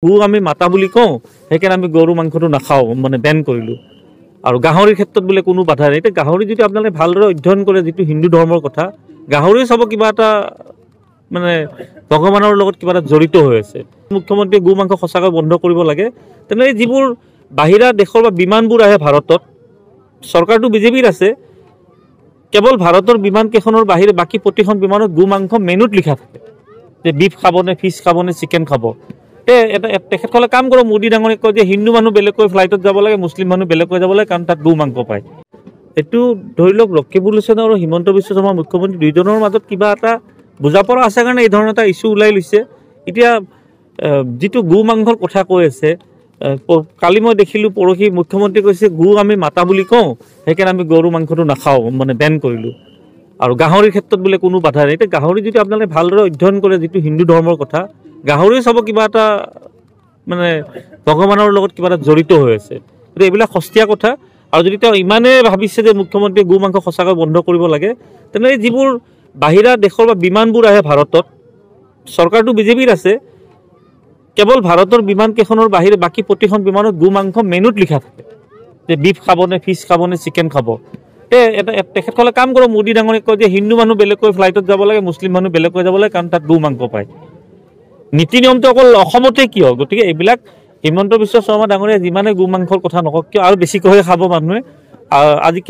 গু আমি মাতা বুলি কওঁ সেইকাৰণে আমি গৰু মাংসটো নাখাওঁ মানে বেন কৰিলোঁ আৰু গাহৰিৰ ক্ষেত্ৰত বোলে কোনো বাধা নাই এতিয়া গাহৰি যদি আপোনালোকে ভালদৰে অধ্যয়ন কৰে যিটো হিন্দু ধৰ্মৰ কথা গাহৰি চাব কিবা এটা মানে ভগৱানৰ লগত কিবা এটা জড়িত হৈ আছে মুখ্যমন্ত্ৰীয়ে গু মাংস সঁচাকৈ বন্ধ কৰিব লাগে তেনেহ'লে যিবোৰ বাহিৰা দেশৰ বা বিমানবোৰ আহে ভাৰতত চৰকাৰটো বিজেপিৰ আছে কেৱল ভাৰতৰ বিমান কেইখনৰ বাহিৰে বাকী প্ৰতিখন বিমানত গু মাংস মেনুত লিখা থাকে যে বিফ খাবনে ফিছ খাবনে চিকেন খাব তেখেতসকলে কাম কৰক মোদী ডাঙৰীয়ে কয় যে হিন্দু মানুহ বেলেগকৈ ফ্লাইটত যাব লাগে মুছলিম মানুহ বেলেগকৈ যাব লাগে কাৰণ তাত গু মাংস পায় এইটো ধৰি লওক ৰকিবুল হুছেইন আৰু হিমন্ত বিশ্ব শৰ্মা মুখ্যমন্ত্ৰী দুইজনৰ মাজত কিবা এটা বুজাপৰা আছে কাৰণে এই ধৰণৰ এটা ইছ্যু ওলাই লৈছে এতিয়া যিটো গু মাংসৰ কথা কৈ আছে কালি মই দেখিলোঁ পৰহি মুখ্যমন্ত্ৰী কৈছে গু আমি মাতা বুলি কওঁ সেইকাৰণে আমি গৰু মাংসটো নাখাওঁ মানে বেন কৰিলোঁ আৰু গাহৰিৰ ক্ষেত্ৰত বোলে কোনো বাধা নাই এতিয়া গাহৰি যদি আপোনালোকে ভালদৰে অধ্যয়ন কৰে যিটো হিন্দু ধৰ্মৰ কথা গাহৰি চাব কিবা এটা মানে ভগৱানৰ লগত কিবা এটা জড়িত হৈ আছে গতিকে এইবিলাক সস্তীয়া কথা আৰু যদি তেওঁ ইমানেই ভাবিছে যে মুখ্যমন্ত্ৰীয়ে গু মাংস সঁচাকৈ বন্ধ কৰিব লাগে তেনেহ'লে যিবোৰ বাহিৰা দেশৰ বা বিমানবোৰ আহে ভাৰতত চৰকাৰটো বিজেপিৰ আছে কেৱল ভাৰতৰ বিমান কেইখনৰ বাহিৰে বাকী প্ৰতিখন বিমানত গু মাংস মেনুত লিখা থাকে যে বিফ খাবনে ফিছ খাবনে চিকেন খাব তেখেতসকলে কাম কৰক মোদী ডাঙৰীয়ে কয় যে হিন্দু মানুহ বেলেগকৈ ফ্লাইটত যাব লাগে মুছলিম মানুহ বেলেগকৈ যাব লাগে কাৰণ তাত গু মাংস পায় নীতি নিয়মটো অকল অসমতে কিয় গতিকে এইবিলাক হিমন্ত বিশ্ব শৰ্মা ডাঙৰীয়া যিমানে গু মাংসৰ কথা নকওক কিয় আৰু বেছিকৈ খাব মানুহে আজি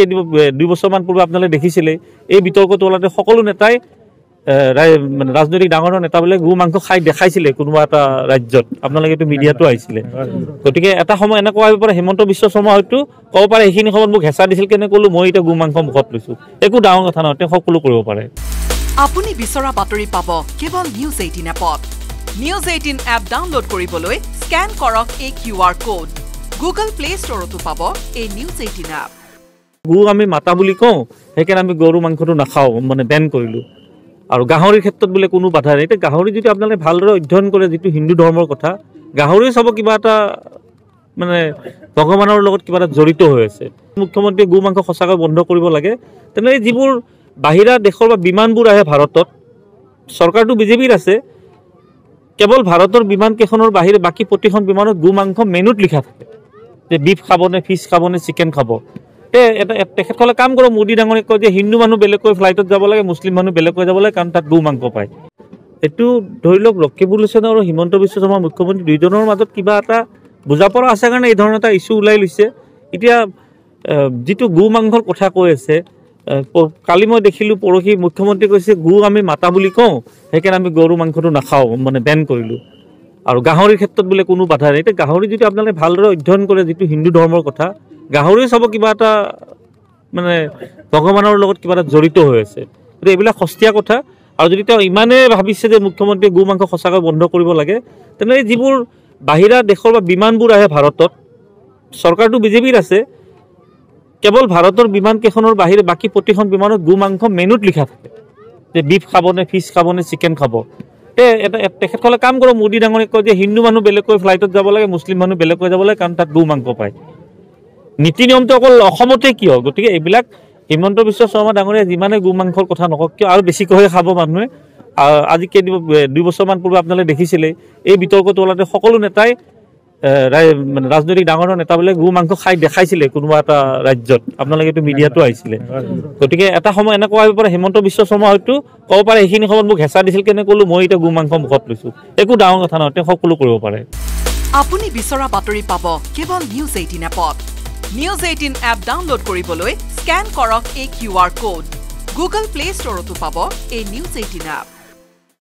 দুই বছৰমান পূৰ্বে আপোনালোকে দেখিছিলে এই বিতৰ্কটো ওলাওঁতে সকলো নেতাই মানে ৰাজনৈতিক ডাঙৰ নেতাবিলাকে গু মাংস খাই দেখাইছিলে কোনোবা এটা ৰাজ্যত আপোনালোকে এইটো মিডিয়াতো আহিছিলে গতিকে এটা সময় এনেকুৱা আহিব পাৰে হিমন্ত বিশ্ব শৰ্মা হয়তো ক'ব পাৰে এইখিনি সময়ত মোক হেঁচা দিছিল কেনে ক'লো মই এতিয়া গু মাংস মুখত লৈছোঁ একো ডাঙৰ কথা নহয় তেওঁ সকলো কৰিব পাৰে আপুনি বিচৰা বাতৰি পাব কেৱল নিউজ 18 এপত নিউজ 18 এপ ডাউনলোড কৰিবলৈ স্ক্যান কৰক এই QR কোড গুগল প্লে ষ্টৰতো পাব এই নিউজ 18 এপ গু আমি মাতা বুলি কওঁ সেইকাৰণে আমি গৰু মাংসটো নাখাওঁ মানে বেন কৰিলোঁ আৰু গাহৰিৰ ক্ষেত্ৰত বোলে কোনো বাধা নাই এতিয়া গাহৰি যদি আপোনালোকে ভালদৰে অধ্যয়ন কৰে যিটো হিন্দু ধৰ্মৰ কথা গাহৰি চাব কিবা এটা মানে ভগৱানৰ লগত কিবা এটা জড়িত হৈ আছে মুখ্যমন্ত্ৰীয়ে গু মাংস সঁচাকৈ বন্ধ কৰিব লাগে তেনেহ'লে যিবোৰ বাহিৰা দেশৰ বা বিমানবোৰ আহে ভাৰতত চৰকাৰটো বিজেপিৰ আছে কেৱল ভাৰতৰ বিমান কেইখনৰ বাহিৰে বাকী প্ৰতিখন বিমানত গু মাংস মেনুত লিখা থাকে যে বিফ খাবনে ফিছ খাবনে চিকেন খাব তেখেতসকলে কাম কৰক মোদী ডাঙৰীয়ে কয় যে হিন্দু মানুহ বেলেগকৈ ফ্লাইটত যাব লাগে মুছলিম মানুহ বেলেগকৈ যাব লাগে কাৰণ তাত গু মাংস পায় এইটো ধৰি লওক ৰকিবুল হুছেইন আৰু হিমন্ত বিশ্ব শৰ্মা মুখ্যমন্ত্ৰী দুইজনৰ মাজত কিবা এটা বুজাপৰা আছে কাৰণে এই ধৰণৰ এটা ইছ্যু ওলাই লৈছে এতিয়া যিটো গু মাংসৰ কথা কৈ আছে কালি মই দেখিলোঁ পৰহি মুখ্যমন্ত্ৰী কৈছে গু আমি মাতা বুলি কওঁ সেইকাৰণে আমি গৰু মাংসটো নাখাওঁ মানে বেন কৰিলোঁ আৰু গাহৰিৰ ক্ষেত্ৰত বোলে কোনো বাধা নাই এতিয়া গাহৰি যদি আপোনালোকে ভালদৰে অধ্যয়ন কৰে যিটো হিন্দু ধৰ্মৰ কথা গাহৰি চাব কিবা এটা মানে ভগৱানৰ লগত কিবা এটা জড়িত হৈ আছে গতিকে এইবিলাক সস্তীয়া কথা আৰু যদি তেওঁ ইমানেই ভাবিছে যে মুখ্যমন্ত্ৰীয়ে গু মাংস সঁচাকৈ বন্ধ কৰিব লাগে তেনেহ'লে যিবোৰ বাহিৰা দেশৰ বা বিমানবোৰ আহে ভাৰতত চৰকাৰটো বিজেপিৰ আছে কেৱল ভাৰতৰ বিমান কেইখনৰ বাহিৰে বাকী প্ৰতিখন বিমানত গু মাংস মেনুত লিখা থাকে যে বিফ খাবনে ফিছ খাবনে চিকেন খাব তেখেতসকলে কাম কৰক মোদী ডাঙৰীয়ে কয় যে হিন্দু মানুহ বেলেগকৈ ফ্লাইটত যাব লাগে মুছলিম মানুহ বেলেগকৈ যাব লাগে কাৰণ তাত গু মাংস পায় নীতি নিয়মটো অকল অসমতে কিয় গতিকে এইবিলাক হিমন্ত বিশ্ব শৰ্মা ডাঙৰীয়া যিমানে গু মাংসৰ কথা নকওক কিয় আৰু বেছিকৈ খাব মানুহে আজি দুই বছৰমান পূৰ্বে আপোনালোকে দেখিছিলে এই বিতৰ্কটো ওলাওঁতে সকলো নেতাই মানে ৰাজনৈতিক ডাঙৰ নেতাবিলাকে গু মাংস খাই দেখাইছিলে কোনোবা এটা ৰাজ্যত আপোনালোকে এইটো মিডিয়াতো আহিছিলে গতিকে এটা সময় এনেকুৱা আহিব পাৰে হিমন্ত বিশ্ব শৰ্মা হয়তো ক'ব পাৰে এইখিনি সময়ত মোক হেঁচা দিছিল কেনে ক'লো মই এতিয়া গু মাংস মুখত লৈছোঁ একো ডাঙৰ কথা নহয় তেওঁ সকলো কৰিব পাৰে আপুনি বিচৰা বাতৰি পাব কেৱল নিউজ 18 এপত নিউজ 18 এপ ডাউনলোড কৰিবলৈ স্ক্যান কৰক এই QR কোড গুগল প্লে ষ্টৰতো পাব এই নিউজ 18 এপ